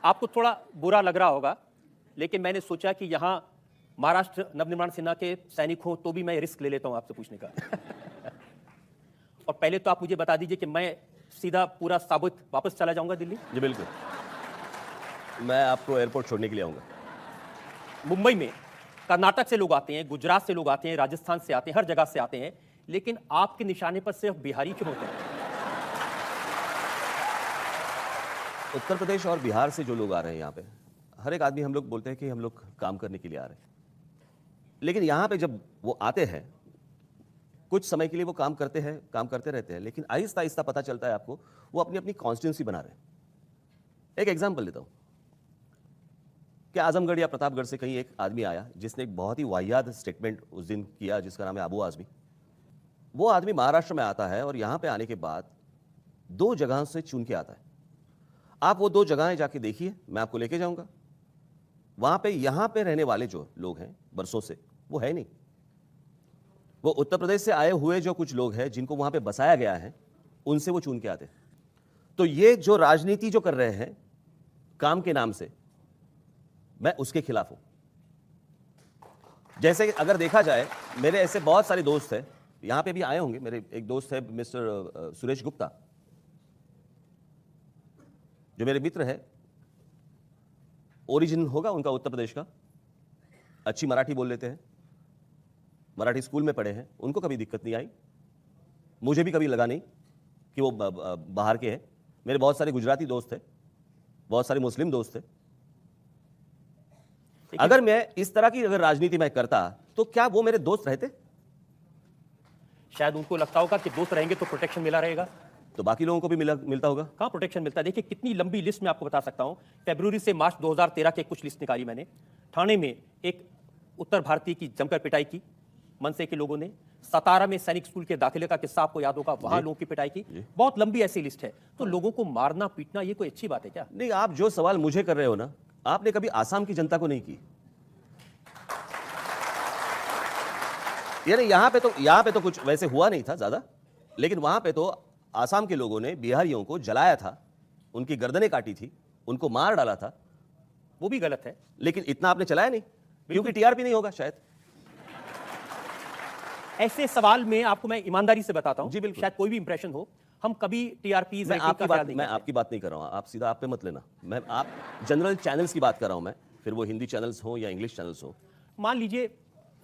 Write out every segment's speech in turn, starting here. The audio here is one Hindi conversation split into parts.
आपको थोड़ा बुरा लग रहा होगा, लेकिन मैंने सोचा कि यहाँ महाराष्ट्र नवनिर्माण सेना के सैनिक हो तो भी मैं रिस्क ले लेता हूं आपसे पूछने का। और पहले तो आप मुझे बता दीजिए कि मैं सीधा पूरा साबुत वापस चला जाऊंगा दिल्ली? जी बिल्कुल, मैं आपको एयरपोर्ट छोड़ने के लिए आऊंगा। मुंबई में कर्नाटक से लोग आते हैं, गुजरात से लोग आते हैं, राजस्थान से आते हैं, हर जगह से आते हैं, लेकिन आपके निशाने पर सिर्फ बिहारी क्यों होते हैं? उत्तर प्रदेश और बिहार से जो लोग आ रहे हैं यहाँ पे, हर एक आदमी, हम लोग बोलते हैं कि हम लोग काम करने के लिए आ रहे हैं, लेकिन यहाँ पे जब वो आते हैं कुछ समय के लिए वो काम करते हैं, काम करते रहते हैं, लेकिन आहिस्ता आहिस्ता पता चलता है आपको वो अपनी अपनी कॉन्स्टिट्यूंसी बना रहे हैं। एक एग्जांपल देता हूं कि आजमगढ़ या प्रतापगढ़ से कहीं एक आदमी आया जिसने एक बहुत ही वाहियात स्टेटमेंट उस दिन किया, जिसका नाम है अबू आजमी। वो आदमी महाराष्ट्र में आता है और यहां पे आने के बाद 2 जगहों से चुन के आता है। आप वो 2 जगहें जाके देखिए, मैं आपको लेके जाऊंगा। वहां पे यहां पे रहने वाले जो लोग हैं बरसों से, वो है नहीं। वो उत्तर प्रदेश से आए हुए जो कुछ लोग हैं जिनको वहां पे बसाया गया है, उनसे वो चुन के आते हैं। तो ये जो राजनीति जो कर रहे हैं काम के नाम से, मैं उसके खिलाफ हूं। जैसे कि अगर देखा जाए, मेरे ऐसे बहुत सारे दोस्त हैं, यहां पे भी आए होंगे। मेरे एक दोस्त है मिस्टर सुरेश गुप्ता, जो मेरे मित्र है, ओरिजिन होगा उनका उत्तर प्रदेश का, अच्छी मराठी बोल लेते हैं, मराठी स्कूल में पढ़े हैं, उनको कभी दिक्कत नहीं आई, मुझे भी कभी लगा नहीं कि वो बाहर के हैं। मेरे बहुत सारे गुजराती दोस्त हैं, बहुत सारे मुस्लिम दोस्त हैं। अगर मैं इस तरह की अगर राजनीति में करता तो क्या वो मेरे दोस्त रहते? शायद उनको लगता होगा कि दोस्त रहेंगे तो प्रोटेक्शन मिला रहेगा, तो बाकी लोगों को भी मिलता होगा। कहां प्रोटेक्शन मिलता है? देखिए कितनी लंबी लिस्ट मैं आपको बता सकता हूं। फरवरी से मार्च 2013 के कुछ लिस्ट निकाली मैंने। ठाणे में एक उत्तर भारतीय की जमकर पिटाई की मनसे के लोगों ने, सतारा में सैनिक स्कूल के दाखिले का किस्सा आपको याद होगा, वहां लोगों की पिटाई की। बहुत लंबी ऐसी लिस्ट है। तो लोगों को मारना पीटना ये कोई अच्छी बात है क्या? नहीं, आप जो सवाल मुझे कर रहे हो ना, आपने कभी आसाम की जनता को नहीं की। यानी यहाँ पे तो कुछ वैसे हुआ नहीं था ज्यादा, लेकिन वहां पे तो आसाम के लोगों ने बिहारियों को जलाया था, उनकी गर्दनें काटी थी, उनको मार डाला था। वो भी गलत है, लेकिन इतना आपने चलाया नहीं, क्योंकि टीआरपी नहीं होगा शायद। ऐसे सवाल में आपको मैं ईमानदारी से बताता हूं, जी बिल्कुल, शायद कोई भी इंप्रेशन हो, हम कभी टीआरपी मैं आपकी बात नहीं कर रहा हूं, आप सीधा आप पे मत लेना। मैं आप जनरल चैनल्स की बात कर रहा हूं, मैं, फिर वो हिंदी चैनल्स हो या इंग्लिश चैनल्स हो। मान लीजिए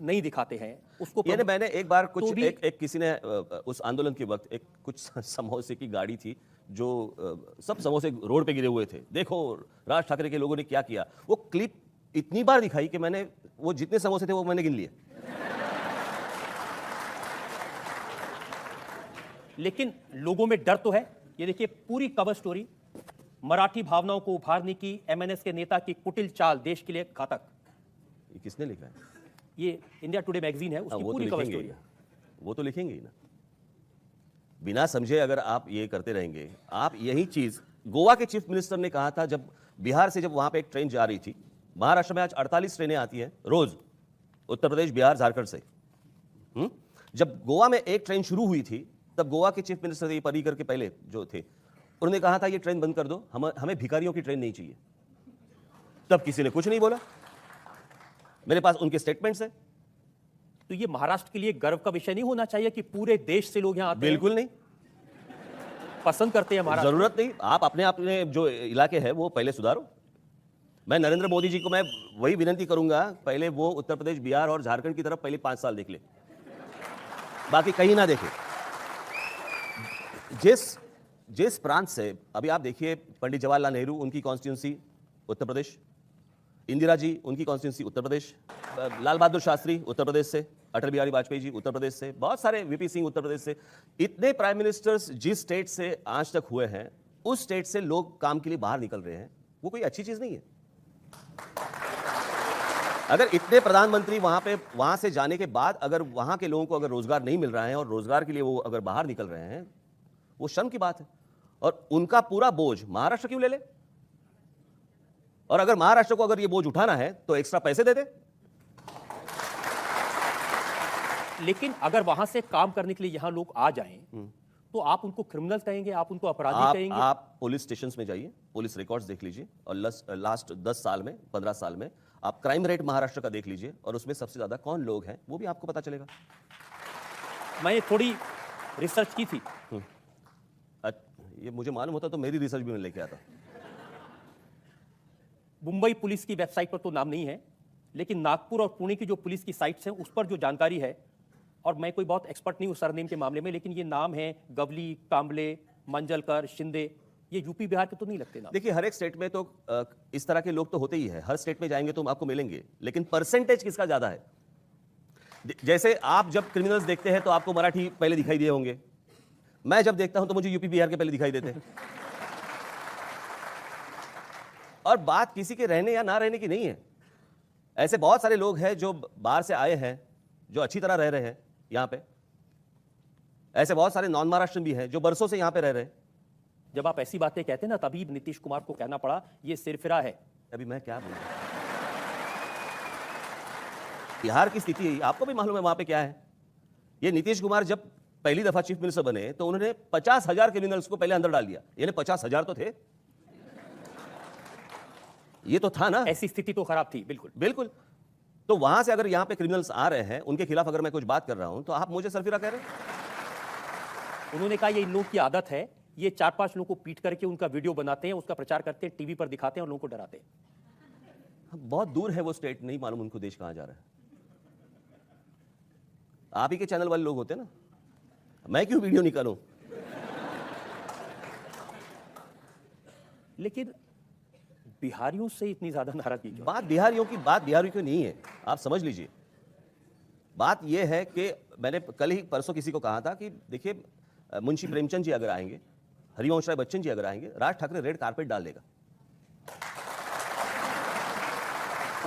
नहीं दिखाते हैं उसको, यानी मैंने एक बार कुछ तो एक किसी ने उस आंदोलन के वक्त एक कुछ समोसे की गाड़ी थी, जो सब समोसे रोड पे गिरे हुए थे, देखो राज ठाकरे के लोगों ने क्या किया। वो क्लिप इतनी बार दिखाई कि मैंने वो जितने समोसे थे वो मैंने गिन लिए। लेकिन लोगों में डर तो है। ये देखिए पूरी कवर स्टोरी, मराठी भावनाओं को उभारने की एमएनएस के नेता की कुटिल चाल देश के लिए घातक। ये किसने लिखा है? ये इंडिया टुडे मैगजीन है, उसकी पूरी कवर स्टोरी है। वो तो लिखेंगे ही ना, बिना समझे अगर आप ये करते रहेंगे। आप यही चीज गोवा के चीफ मिनिस्टर ने कहा था, जब बिहार से जब वहां पे एक ट्रेन जा रही थी। महाराष्ट्र में आज 48 ट्रेनें आती हैं रोज, उत्तर प्रदेश, बिहार, झारखंड से। जब गोवा में एक ट्रेन शुरू हुई थी, तब गोवा के चीफ मिनिस्टर ये पर्रिकर के पहले जो थे, उन्होंने कहा था ये ट्रेन बंद कर दो, हमें भिखारियों की ट्रेन नहीं चाहिए। तब किसी ने कुछ नहीं बोला, मेरे पास उनके स्टेटमेंट्स हैं। तो ये महाराष्ट्र के लिए गर्व का विषय नहीं होना चाहिए कि पूरे देश से लोग यहाँ आते हैं? बिल्कुल नहीं, पसंद करते हैं महाराष्ट्र। जरूरत नहीं। आप अपने जो इलाके है वो पहले सुधारो। मैं नरेंद्र मोदी जी को मैं वही विनती करूंगा, पहले वो उत्तर प्रदेश, बिहार और झारखंड की तरफ पहले 5 साल देख ले, बाकी कहीं ना देखे। जिस प्रांत से अभी आप देखिए, पंडित जवाहरलाल नेहरू, उनकी कॉन्स्टिट्यूंसी उत्तर प्रदेश, इंदिरा जी उनकी कॉन्स्टिट्यूंसी उत्तर प्रदेश, लाल बहादुर शास्त्री उत्तर प्रदेश से, अटल बिहारी वाजपेयी जी उत्तर प्रदेश से, बहुत सारे, वीपी सिंह उत्तर प्रदेश से। इतने प्राइम मिनिस्टर्स जिस स्टेट से आज तक हुए हैं, उस स्टेट से लोग काम के लिए बाहर निकल रहे हैं, वो कोई अच्छी चीज नहीं है। अगर इतने प्रधानमंत्री वहां से जाने के बाद अगर वहां के लोगों को अगर रोजगार नहीं मिल रहा है और रोजगार के लिए वो अगर बाहर निकल रहे हैं, वो शर्म की बात है। और उनका पूरा बोझ महाराष्ट्र क्यों ले ले? और अगर महाराष्ट्र को अगर ये बोझ उठाना है तो एक्स्ट्रा पैसे दे दे। लेकिन अगर वहां से काम करने के लिए यहां लोग आ जाएं, तो आप उनको क्रिमिनल कहेंगे, आप उनको अपराधी कहेंगे? आप पुलिस स्टेशन में जाइए, पुलिस रिकॉर्ड्स देख लीजिए, और लास्ट 10 साल में, 15 साल में आप क्राइम रेट महाराष्ट्र का देख लीजिए, और उसमें सबसे ज्यादा कौन लोग हैं वो भी आपको पता चलेगा। मैंने थोड़ी रिसर्च की थी। ये मुझे मालूम होता तो मेरी रिसर्च भी मैं लेके आता। मुंबई पुलिस की वेबसाइट पर तो नाम नहीं है, लेकिन नागपुर और पुणे की जो पुलिस की साइट्स हैं उस पर जो जानकारी है, और मैं कोई बहुत एक्सपर्ट नहीं हूं सरनेम के मामले में, लेकिन ये नाम है गवली, कांबले, मंजलकर, शिंदे, ये यूपी बिहार के तो नहीं लगते नाम। देखिए, हर एक स्टेट में तो इस तरह के लोग तो होते ही है, हर स्टेट में जाएंगे तो आपको मिलेंगे, लेकिन परसेंटेज किसका ज्यादा है? जैसे आप जब क्रिमिनल्स देखते हैं तो आपको मराठी पहले दिखाई दिए होंगे, मैं जब देखता हूं तो मुझे यूपी बिहार के पहले दिखाई देते हैं। और बात किसी के रहने या ना रहने की नहीं है। ऐसे बहुत सारे लोग हैं जो बाहर से आए हैं, जो अच्छी तरह रह रहे हैं यहां पे। ऐसे बहुत सारे नॉन महाराष्ट्रन भी हैं जो बरसों से यहां पे रह रहे हैं। जब आप ऐसी बातें कहते हैं ना, तभी नीतीश कुमार को कहना पड़ा ये सिरफिरा है। अभी मैं क्या बोलूं? बिहार की स्थिति आपको भी मालूम है वहां पे क्या है। ये नीतीश कुमार जब पहली दफा चीफ मिनिस्टर बने तो उन्होंने 50,000 क्रिमिनल्स को पहले अंदर डाल दिया। यानी 50,000 तो थे, ये तो था ना। ऐसी स्थिति तो खराब थी, बिल्कुल बिल्कुल। तो वहां से अगर यहां पे क्रिमिनल्स आ रहे हैं, उनके खिलाफ अगर मैं कुछ बात कर रहा हूं तो आप मुझे सरफिरा कह रहे हैं। उन्होंने कहा ये इन लोगों की आदत है, ये 4-5 लोगों को पीट करके उनका वीडियो बनाते हैं, उसका प्रचार करते हैं, टीवी पर दिखाते हैं और लोगों को डराते हैं। बहुत दूर है वो स्टेट, नहीं मालूम उनको देश कहां जा रहा है। आप ही के चैनल वाले लोग होते हैं ना, मैं क्यों वीडियो निकालूं? लेकिन बिहारियों से इतनी ज्यादा नाराजगी क्यों? बात बिहारियों की नहीं है, आप समझ लीजिए। बात यह है कि मैंने कल ही परसों किसी को कहा था कि देखिए, मुंशी प्रेमचंद जी अगर आएंगे, हरिवंश राय बच्चन जी अगर आएंगे, राज ठाकरे रेड कारपेट डाल देगा।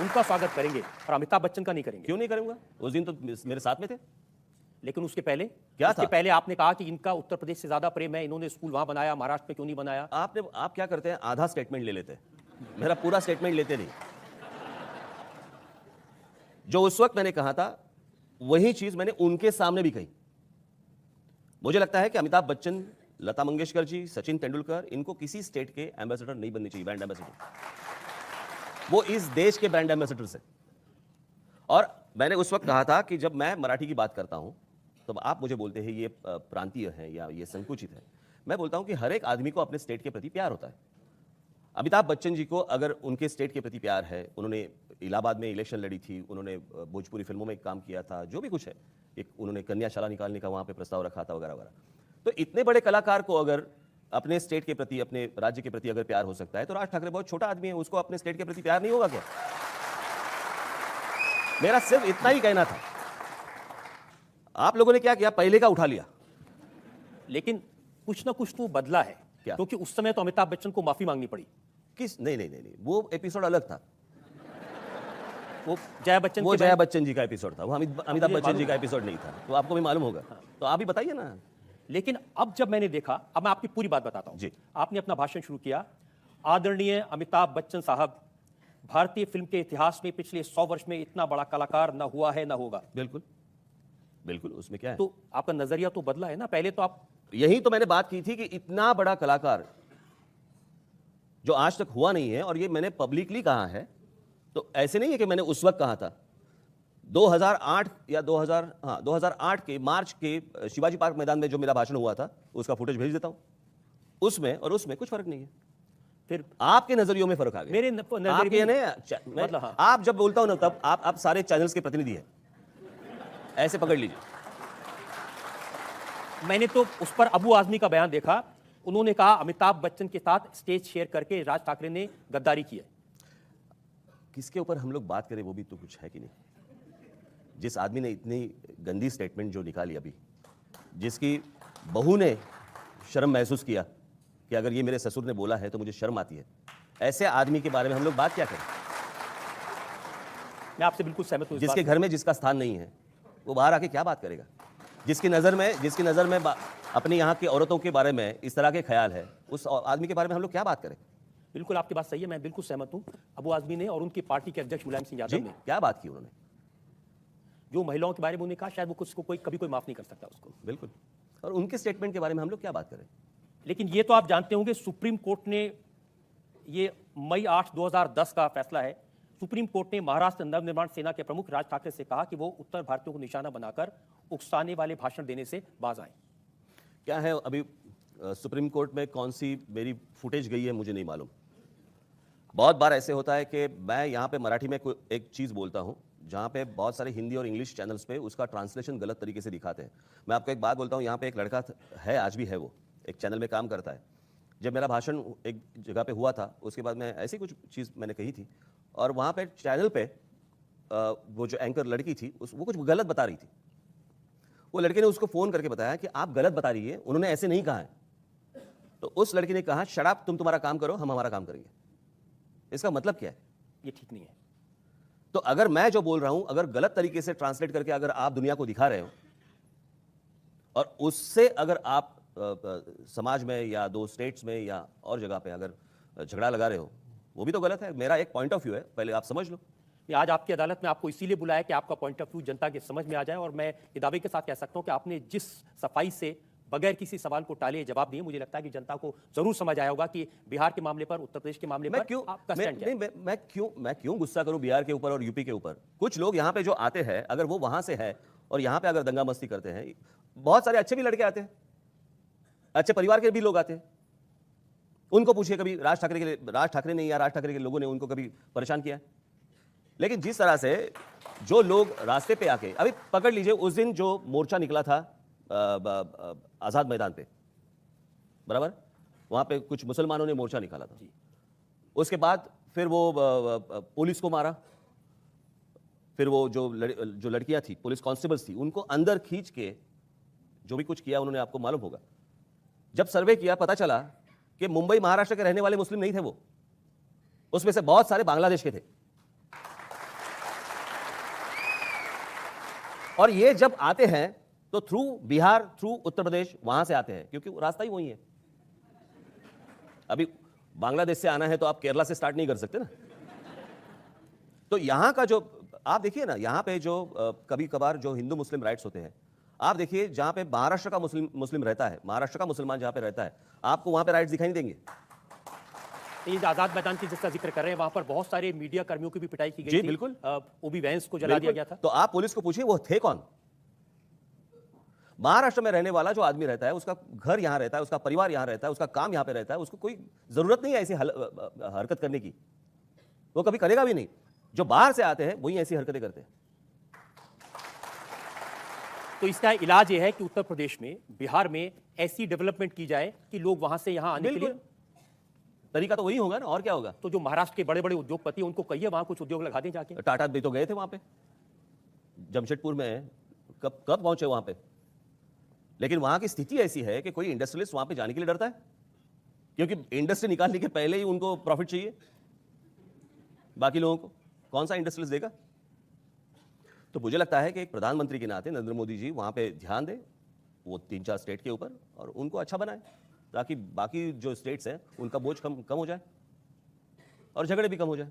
उनका स्वागत करेंगे और अमिताभ बच्चन का नहीं करेंगे। क्यों नहीं करूंगा? उस दिन तो मेरे साथ में थे। लेकिन उसके पहले क्या उसके था? पहले आपने कहा कि इनका उत्तर प्रदेश से ज्यादा प्रेम है, इन्होंने स्कूल वहां बनाया, महाराष्ट्र में क्यों नहीं बनाया? आप क्या करते हैं, आधा स्टेटमेंट ले लेते हैं, मेरा पूरा स्टेटमेंट लेते नहीं। जो उस वक्त मैंने कहा था वही चीज मैंने उनके सामने भी कही। मुझे लगता है कि अमिताभ बच्चन, लता मंगेशकर जी, सचिन तेंदुलकर, इनको किसी स्टेट के एम्बेसडर नहीं बनने चाहिए, ब्रांड एम्बेसडर। वो इस देश के ब्रांड एम्बेसडर से। और मैंने उस वक्त कहा था कि जब मैं मराठी की बात करता हूं तो आप मुझे बोलते हैं ये प्रांतीय है या ये संकुचित है। मैं बोलता हूं कि हर एक आदमी को अपने स्टेट के प्रति प्यार होता है। अमिताभ बच्चन जी को अगर उनके स्टेट के प्रति प्यार है, उन्होंने इलाहाबाद में इलेक्शन लड़ी थी, उन्होंने भोजपुरी फिल्मों में काम किया था, जो भी कुछ है, एक उन्होंने कन्याशाला निकालने का वहां पे प्रस्ताव रखा था वगैरह वगैरह। तो इतने बड़े कलाकार को अगर अपने स्टेट के प्रति, अपने राज्य के प्रति अगर प्यार हो सकता है, तो राज ठाकरे बहुत छोटा आदमी है, उसको अपने स्टेट के प्रति प्यार नहीं होगा क्या? मेरा सिर्फ इतना ही कहना था। आप लोगों ने क्या किया, पहले का उठा लिया। लेकिन कुछ ना कुछ तो बदला है, क्या? क्योंकि उस समय तो अमिताभ बच्चन को माफी मांगनी पड़ी। नहीं, वो एपिसोड अलग था। वो जया बच्चन वो के जया बच्चन जी का एपिसोड था, वो अमिताभ बच्चन जी का एपिसोड नहीं था। तो आपको भी मालूम होगा, तो आप ही बताइए ना। लेकिन अब जब मैंने देखा, अब मैं आपकी पूरी बात बताता हूं जी। आपने अपना भाषण शुरू किया, आदरणीय अमिताभ बच्चन साहब, भारतीय फिल्म के इतिहास में पिछले 100 वर्ष में इतना बड़ा कलाकार ना हुआ है ना होगा। बिल्कुल बिल्कुल, उसमें क्या है? तो आपका नजरिया तो बदला है ना। पहले तो आप, यही तो मैंने बात की थी कि इतना बड़ा कलाकार जो आज तक हुआ नहीं है, और ये मैंने पब्लिकली कहा है, तो ऐसे नहीं है कि मैंने उस वक्त कहा था। 2008 या 2008 के मार्च के शिवाजी पार्क मैदान में जो मेरा भाषण हुआ था, उसका फुटेज भेज देता हूं। उसमें और उसमें कुछ फर्क नहीं है। फिर आपके नजरियों में फर्क आ गया। मेरे नजरिए आपके में मतलब हाँ। आप जब बोलता हूं ना, तब आप सारे चैनल्स के प्रतिनिधि हैं, ऐसे पकड़ लीजिए। मैंने तो उस पर अबू आजमी का बयान देखा, उन्होंने कहा अमिताभ बच्चन के साथ स्टेज शेयर करके राज ठाकरे ने गद्दारी की है। किसके ऊपर हम लोग बात करें, वो भी तो कुछ है कि नहीं। जिस आदमी ने इतनी गंदी स्टेटमेंट जो निकाली अभी, जिसकी बहू ने शर्म महसूस किया कि अगर ये मेरे ससुर ने बोला है तो मुझे शर्म आती है, ऐसे आदमी के बारे में हम लोग बात क्या करें? मैं आपसे बिल्कुल सहमत हूं। जिसके घर में जिसका स्थान नहीं है, वो बाहर आके क्या बात करेगा? जिसकी नज़र में अपने यहाँ की औरतों के बारे में इस तरह के ख्याल है, उस आदमी के बारे में हम लोग क्या बात करें? बिल्कुल आपकी बात सही है, मैं बिल्कुल सहमत हूं। अबू आजमी ने और उनकी पार्टी के अध्यक्ष मुलायम सिंह जी, यादव ने क्या बात की उन्होंने? जो महिलाओं के बारे में उन्होंने कहा, शायद वो कुछ को कभी कोई माफ नहीं कर सकता उसको। बिल्कुल। और उनके स्टेटमेंट के बारे में हम लोग क्या बात करें? लेकिन ये तो आप जानते होंगे, सुप्रीम कोर्ट ने, ये मई 8 2010 का फैसला है, सुप्रीम कोर्ट ने महाराष्ट्र नवनिर्माण सेना के प्रमुख राज ठाकरे से कहा कि वो उत्तर भारतीयों को निशाना बनाकर उकसाने वाले भाषण देने से बाज आए। क्या है अभी सुप्रीम कोर्ट में कौन सी मेरी फुटेज गई है मुझे नहीं मालूम। बहुत बार ऐसे होता है कि मैं यहाँ पे मराठी में एक चीज़ बोलता हूँ जहाँ पे बहुत सारे हिंदी और इंग्लिश चैनल्स पे उसका ट्रांसलेशन गलत तरीके से दिखाते हैं। मैं आपको एक बात बोलता हूँ, यहाँ पे एक लड़का है, आज भी है, वो एक चैनल में काम करता है। जब मेरा भाषण एक जगह पे हुआ था, उसके बाद मैं ऐसी कुछ चीज़ मैंने कही थी और वहाँ पे चैनल पे वो जो एंकर लड़की थी वो कुछ गलत बता रही थी। वो लड़के ने उसको फ़ोन करके बताया कि आप गलत बता रही है, उन्होंने ऐसे नहीं कहा है। तो उस लड़की ने कहा, शट अप, तुम तुम्हारा काम करो, हम हमारा काम करेंगे। इसका मतलब क्या है? ये ठीक नहीं है। तो अगर मैं जो बोल रहा हूं, अगर गलत तरीके से ट्रांसलेट करके अगर आप दुनिया को दिखा रहे हो और उससे अगर आप समाज में या दो स्टेट्स में या और जगह पे अगर झगड़ा लगा रहे हो, वो भी तो गलत है। मेरा एक पॉइंट ऑफ व्यू है, पहले आप समझ लो। ये आज आपकी अदालत में आपको इसीलिए बुलाया कि आपका पॉइंट ऑफ व्यू जनता के समझ में आ जाए, और मैं ये दावे के साथ कह सकता हूं कि आपने जिस सफाई से बगैर किसी सवाल को टाले जवाब दिए, मुझे लगता है कि जनता को जरूर समझ आया होगा कि बिहार के मामले पर, उत्तर प्रदेश के मामले पर आपका स्टैंड क्या है। मैं क्यों गुस्सा करूं बिहार के ऊपर और यूपी के ऊपर? कुछ लोग यहाँ पे जो आते हैं, अगर वो वहां से है और यहाँ पे अगर दंगा मस्ती करते हैं, बहुत सारे अच्छे भी लड़के आते हैं, अच्छे परिवार के भी लोग आते हैं। उनको पूछिए कभी राज ठाकरे ने या राज ठाकरे के लोगों ने उनको कभी परेशान किया है? लेकिन जिस तरह से जो लोग रास्ते पे आके, अभी पकड़ लीजिए उस दिन जो मोर्चा निकला था आजाद मैदान पे, बराबर, वहां पे कुछ मुसलमानों ने मोर्चा निकाला था। उसके बाद फिर वो पुलिस को मारा, फिर वो जो लड़कियां थी, पुलिस कांस्टेबल्स थी, उनको अंदर खींच के जो भी कुछ किया उन्होंने, आपको मालूम होगा। जब सर्वे किया, पता चला कि मुंबई महाराष्ट्र के रहने वाले मुस्लिम नहीं थे वो, उसमें से बहुत सारे बांग्लादेश के थे। और ये जब आते हैं तो थ्रू बिहार, थ्रू उत्तर प्रदेश, वहां से आते हैं, क्योंकि रास्ता ही वही है। अभी बांग्लादेश से आना है तो आप केरला से स्टार्ट नहीं कर सकते ना। तो यहां का जो आप देखिए ना, यहां पे जो कभी कभार जो हिंदू मुस्लिम राइट्स होते हैं, आप देखिए जहां पे महाराष्ट्र का मुस्लिम रहता है, महाराष्ट्र का मुसलमान जहां पे रहता है, आपको वहां पे राइट्स दिखाई नहीं देंगे। ये आजाद मैदान की जिसका जिक्र कर रहे हैं, वहां पर बहुत सारे मीडिया कर्मियों की भी पिटाई की गई जी थी। बिल्कुल, ओबी वैंस को जला दिया गया था। तो आप पुलिस को पूछिए वो थे कौन? महाराष्ट्र में रहने वाला जो आदमी रहता है, उसका घर यहां रहता है, उसका परिवार यहां रहता है, उसका काम यहां पे रहता है, उसको कोई जरूरत नहीं है ऐसी हरकत करने की, वो कभी करेगा भी नहीं। जो बाहर से आते हैं वही ऐसी हरकतें करते हैं। तो इसका इलाज ये है कि उत्तर प्रदेश में, बिहार में ऐसी डेवलपमेंट की जाए कि लोग वहां से यहां आने के लिए, तरीका तो वही होगा ना, और क्या होगा? तो जो महाराष्ट्र के बड़े बड़े उद्योगपति, उनको कहिए वहां कुछ उद्योग लगा दें जाके। टाटा भी तो गए थे वहां पे, जमशेदपुर में, कब पहुंचे वहां पे। लेकिन वहां की स्थिति ऐसी है कि कोई इंडस्ट्रियलिस्ट वहां पे जाने के लिए डरता है, क्योंकि इंडस्ट्री निकालने के पहले ही उनको प्रॉफिट चाहिए। बाकी लोगों को कौन सा इंडस्ट्रियलिस्ट देगा? तो मुझे लगता है कि एक प्रधानमंत्री के नाते नरेंद्र मोदी जी वहां पे ध्यान दें, वो 3-4 स्टेट के ऊपर, और उनको अच्छा बनाए, ताकि बाकी जो स्टेट्स हैं उनका बोझ कम हो जाए और झगड़े भी कम हो जाए।